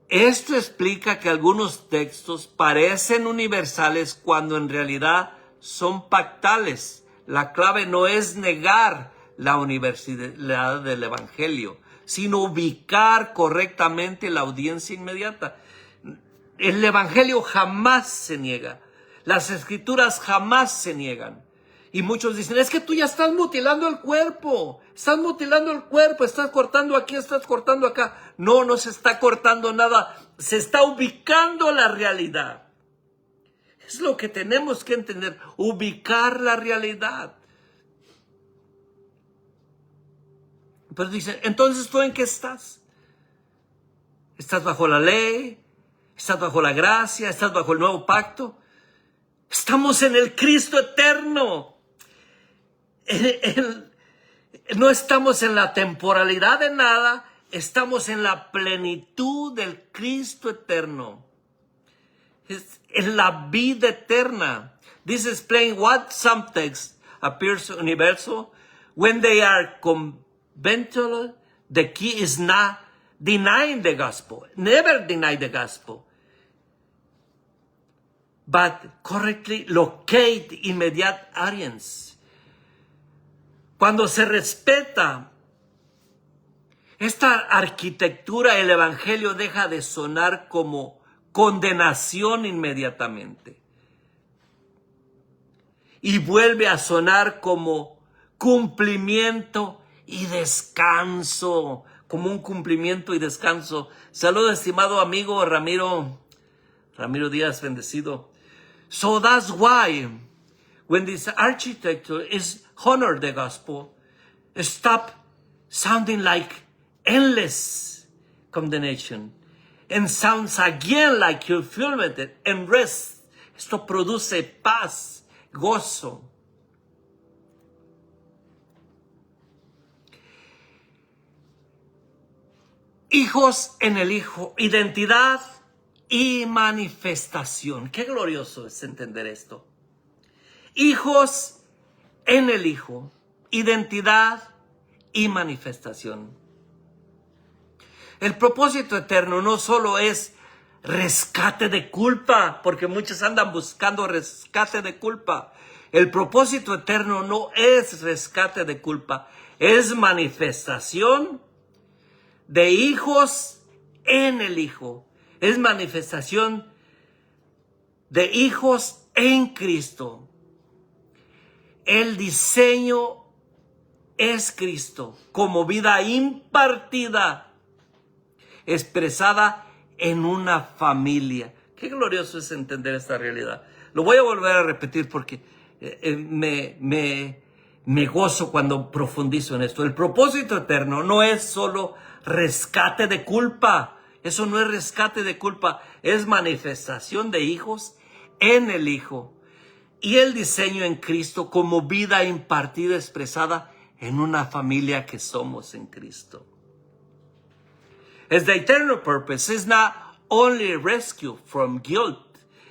C: Esto explica que algunos textos parecen universales cuando en realidad son pactales. La clave no es negar la universalidad del Evangelio, sino ubicar correctamente la audiencia inmediata. El Evangelio jamás se niega. Las Escrituras jamás se niegan. Y muchos dicen, es que tú ya estás mutilando el cuerpo. Estás mutilando el cuerpo. Estás cortando aquí, estás cortando acá. No se está cortando nada. Se está ubicando la realidad. Es lo que tenemos que entender, ubicar la realidad. Pero dicen, entonces ¿tú en qué estás? ¿Estás bajo la ley? ¿Estás bajo la gracia? ¿Estás bajo el nuevo pacto? Estamos en el Cristo eterno. No estamos en la temporalidad de nada, estamos en la plenitud del Cristo eterno. Es la vida eterna. This explains what some texts appears universal when they are conventional. The key is not denying the gospel. Never deny the gospel. But correctly locate immediate audience. Cuando se respeta esta arquitectura, el Evangelio deja de sonar como condenación inmediatamente. Y vuelve a sonar como cumplimiento y descanso, como un cumplimiento y descanso. Saludos, estimado amigo Ramiro Díaz, bendecido. So that's why when this architecture is honor the gospel, stop sounding like endless condemnation and sounds again like fulfillment and rest. Esto produce paz, gozo. Hijos en el Hijo, identidad y manifestación. Qué glorioso es entender esto. Hijos en el Hijo, identidad y manifestación. El propósito eterno no solo es rescate de culpa, porque muchos andan buscando rescate de culpa. El propósito eterno no es rescate de culpa, es manifestación de hijos en el Hijo. Es manifestación de hijos en Cristo. El diseño es Cristo como vida impartida, expresada en una familia. Qué glorioso es entender esta realidad. Lo voy a volver a repetir porque me gozo cuando profundizo en esto. El propósito eterno no es solo rescate de culpa. Eso no es rescate de culpa. Es manifestación de hijos en el Hijo. Y el diseño en Cristo como vida impartida, expresada en una familia que somos en Cristo. As the eternal purpose is not only rescue from guilt,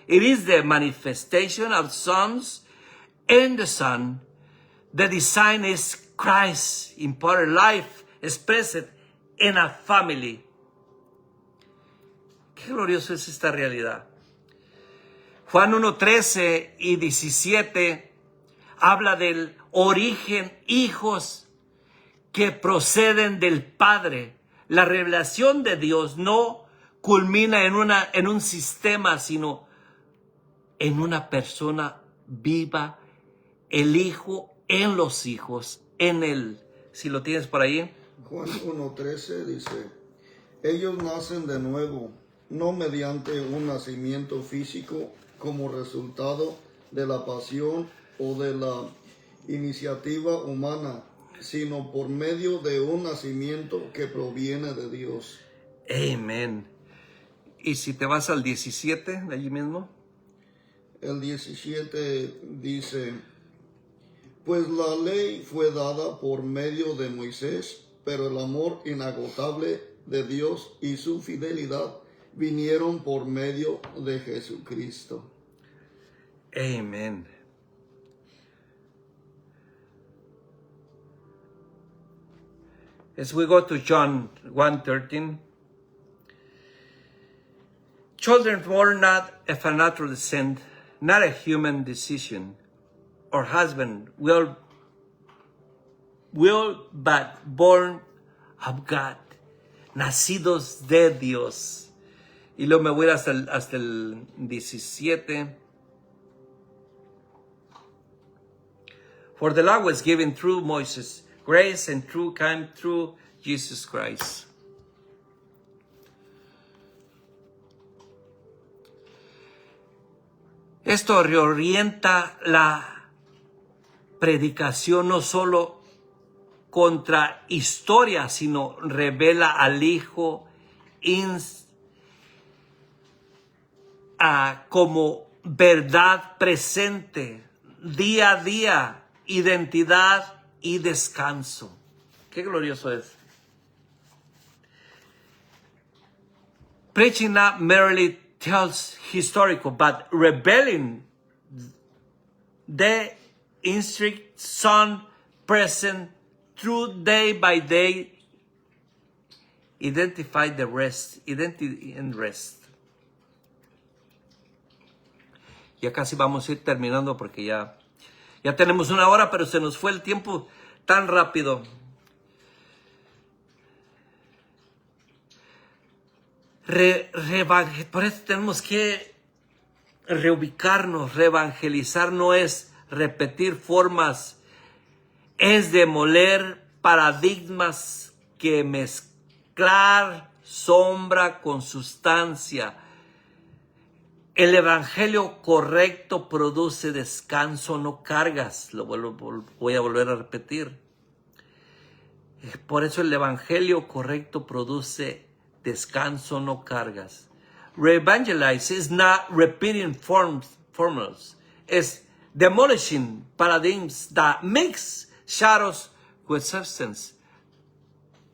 C: it is the manifestation of sons and the Son. The design is Christ imparted life expressed in a family. Qué glorioso es esta realidad. Juan 1:13 y 17 habla del origen, hijos que proceden del Padre. La revelación de Dios no culmina en un sistema, sino en una persona viva, el Hijo en los hijos, en Él. Si lo tienes por ahí.
B: Juan 1:13 dice, ellos nacen de nuevo, no mediante un nacimiento físico como resultado de la pasión o de la iniciativa humana, sino por medio de un nacimiento que proviene de Dios.
C: Amén. Y si te vas al 17, de allí mismo.
B: El 17 dice, pues la ley fue dada por medio de Moisés, pero el amor inagotable de Dios y su fidelidad vinieron por medio de Jesucristo.
C: Amén. As we go to John 1:13, children born not of a natural descent, not a human decision, or husband will but born of God, nacidos de Dios. Y luego me voy hasta el 17. For the law was given through Moses, grace and truth came through Jesus Christ. Esto reorienta la predicación no solo contra historia, sino revela al Hijo como verdad presente, día a día, identidad y descanso. Qué glorioso es. Preaching not merely tells historical, but revealing the instinct Son present through day by day, identify the rest, identity and rest. Ya casi vamos a ir terminando porque ya tenemos 1 hora, pero se nos fue el tiempo tan rápido. Por eso tenemos que reubicarnos. Reevangelizar no es repetir formas, es demoler paradigmas, que mezclar sombra con sustancia. El evangelio correcto produce descanso, no cargas. Lo voy a volver a repetir. Por eso el evangelio correcto produce descanso, no cargas. Re-evangelize is not repeating formulas. It's demolishing paradigms that mix shadows with substance.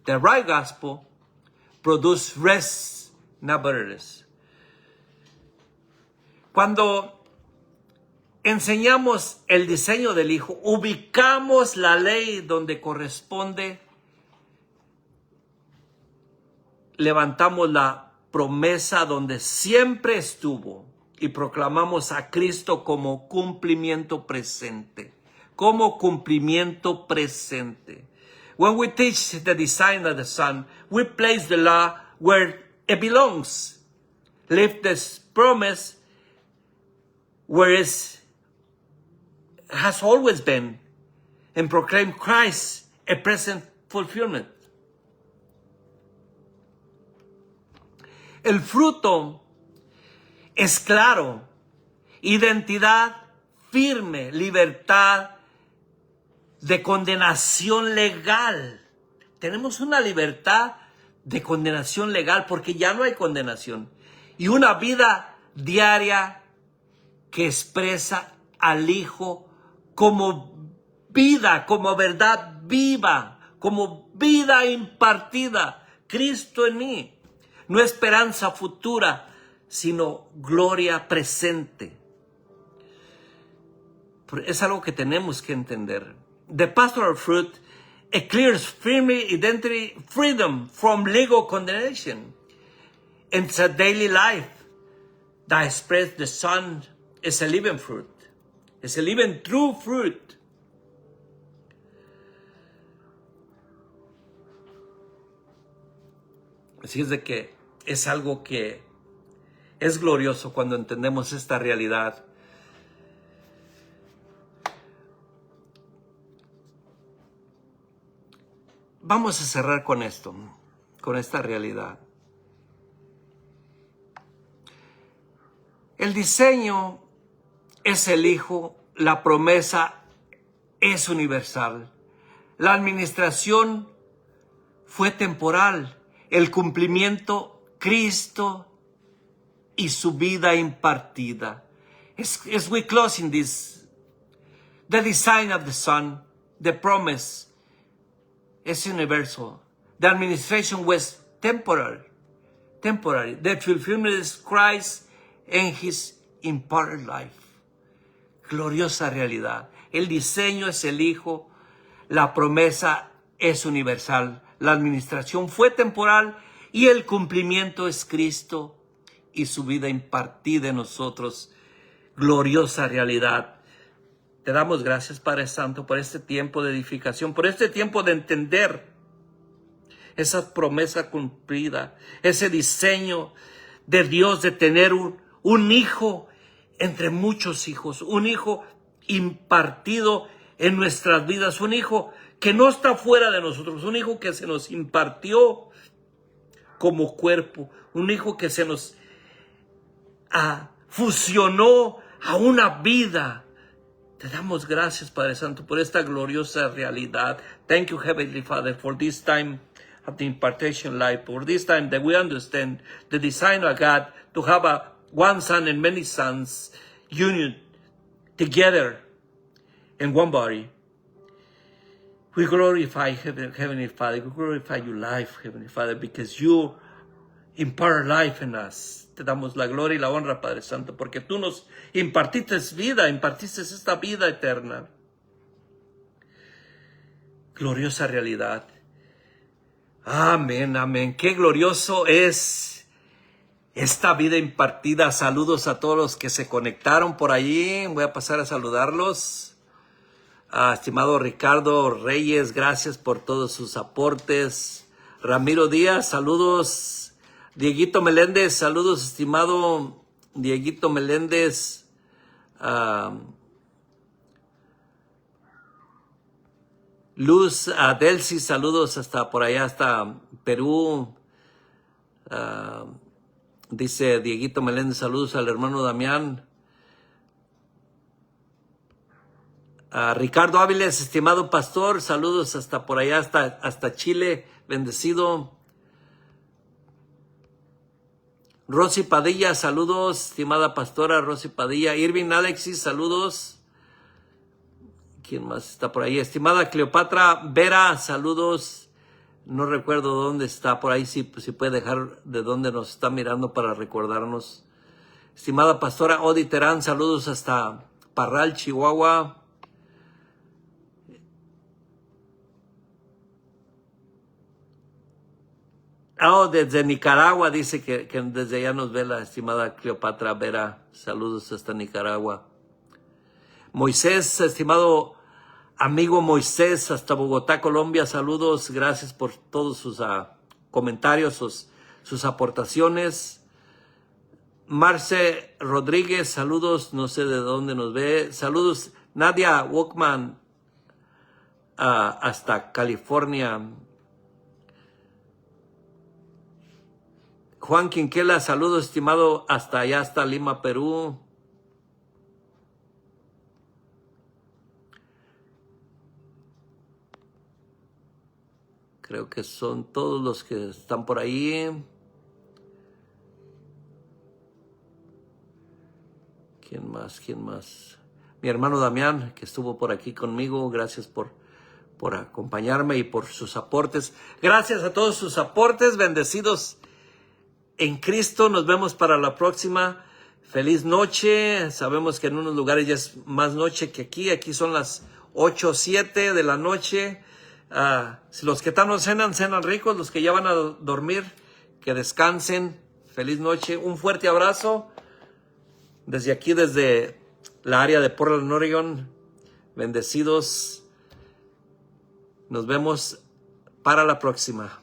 C: The right gospel produces rest, not bitterness. Cuando enseñamos el diseño del Hijo, ubicamos la ley donde corresponde, levantamos la promesa donde siempre estuvo y proclamamos a Cristo como cumplimiento presente. Como cumplimiento presente. When we teach the design of the Son, we place the law where it belongs. Live this promise where it has always been, and proclaim Christ a present fulfillment. El fruto es claro: identidad firme, libertad de condenación legal. Tenemos una libertad de condenación legal porque ya no hay condenación. Y una vida diaria que expresa al Hijo como vida, como verdad viva, como vida impartida. Cristo en mí. No esperanza futura, sino gloria presente. Es algo que tenemos que entender. The pastoral fruit declares firmly identity, freedom from legal condemnation. It's a daily life that expresses the Son is a living fruit. It's a living true fruit. Así es de que es algo que es glorioso cuando entendemos esta realidad. Vamos a cerrar con esto, con esta realidad. El diseño es el Hijo, la promesa es universal. La administración fue temporal, el cumplimiento Cristo y su vida impartida. As we close in this, the design of the Son, the promise is universal. The administration was temporary. The fulfillment is Christ and His imparted life. Gloriosa realidad. El diseño es el Hijo, la promesa es universal. La administración fue temporal y el cumplimiento es Cristo y su vida impartida en nosotros. Gloriosa realidad. Te damos gracias, Padre Santo, por este tiempo de edificación, por este tiempo de entender esa promesa cumplida, ese diseño de Dios de tener un hijo entre muchos hijos, un hijo impartido en nuestras vidas, un hijo que no está fuera de nosotros, un hijo que se nos impartió como cuerpo, un hijo que se nos fusionó a una vida. Te damos gracias, Padre Santo, por esta gloriosa realidad. Thank you, Heavenly Father, for this time of the impartation life, for this time that we understand the design of God to have one son and many sons union together in one body. We glorify Heavenly Father. We glorify your life, Heavenly Father, because you impart life in us. Te damos la gloria y la honra, Padre Santo, porque tú nos impartiste vida, impartiste esta vida eterna. Gloriosa realidad. Amén, amén. Qué glorioso es esta vida impartida. Saludos a todos los que se conectaron por allí. Voy a pasar a saludarlos. Estimado Ricardo Reyes, gracias por todos sus aportes. Ramiro Díaz, saludos. Dieguito Meléndez, saludos, estimado Dieguito Meléndez. Luz Delcy, saludos hasta por allá, hasta Perú. Dice Dieguito Meléndez, saludos al hermano Damián. Ricardo Áviles, estimado pastor, saludos hasta por allá, hasta Chile, bendecido. Rosy Padilla, saludos, estimada pastora Rosy Padilla. Irving Alexis, saludos. ¿Quién más está por ahí? Estimada Cleopatra Vera, saludos. No recuerdo dónde está, por ahí si puede dejar de dónde nos está mirando para recordarnos. Estimada pastora Odi Terán, saludos hasta Parral, Chihuahua. Desde Nicaragua, dice que desde allá nos ve la estimada Cleopatra Vera. Saludos hasta Nicaragua. Moisés, estimado amigo Moisés, hasta Bogotá, Colombia, saludos. Gracias por todos sus comentarios, sus aportaciones. Marce Rodríguez, saludos, no sé de dónde nos ve. Saludos. Nadia Walkman, hasta California. Juan Quinquela, saludos, estimado, hasta allá, hasta Lima, Perú. Creo que son todos los que están por ahí. ¿Quién más? ¿Quién más? Mi hermano Damián, que estuvo por aquí conmigo. Gracias por acompañarme y por sus aportes. Gracias a todos sus aportes. Bendecidos en Cristo. Nos vemos para la próxima. Feliz noche. Sabemos que en unos lugares ya es más noche que aquí. Aquí son las 8:07 de la noche. Si los que están no cenan ricos. Los que ya van a dormir, que descansen. Feliz noche. Un fuerte abrazo desde aquí, desde la área de Portland, Oregon. Bendecidos. Nos vemos para la próxima.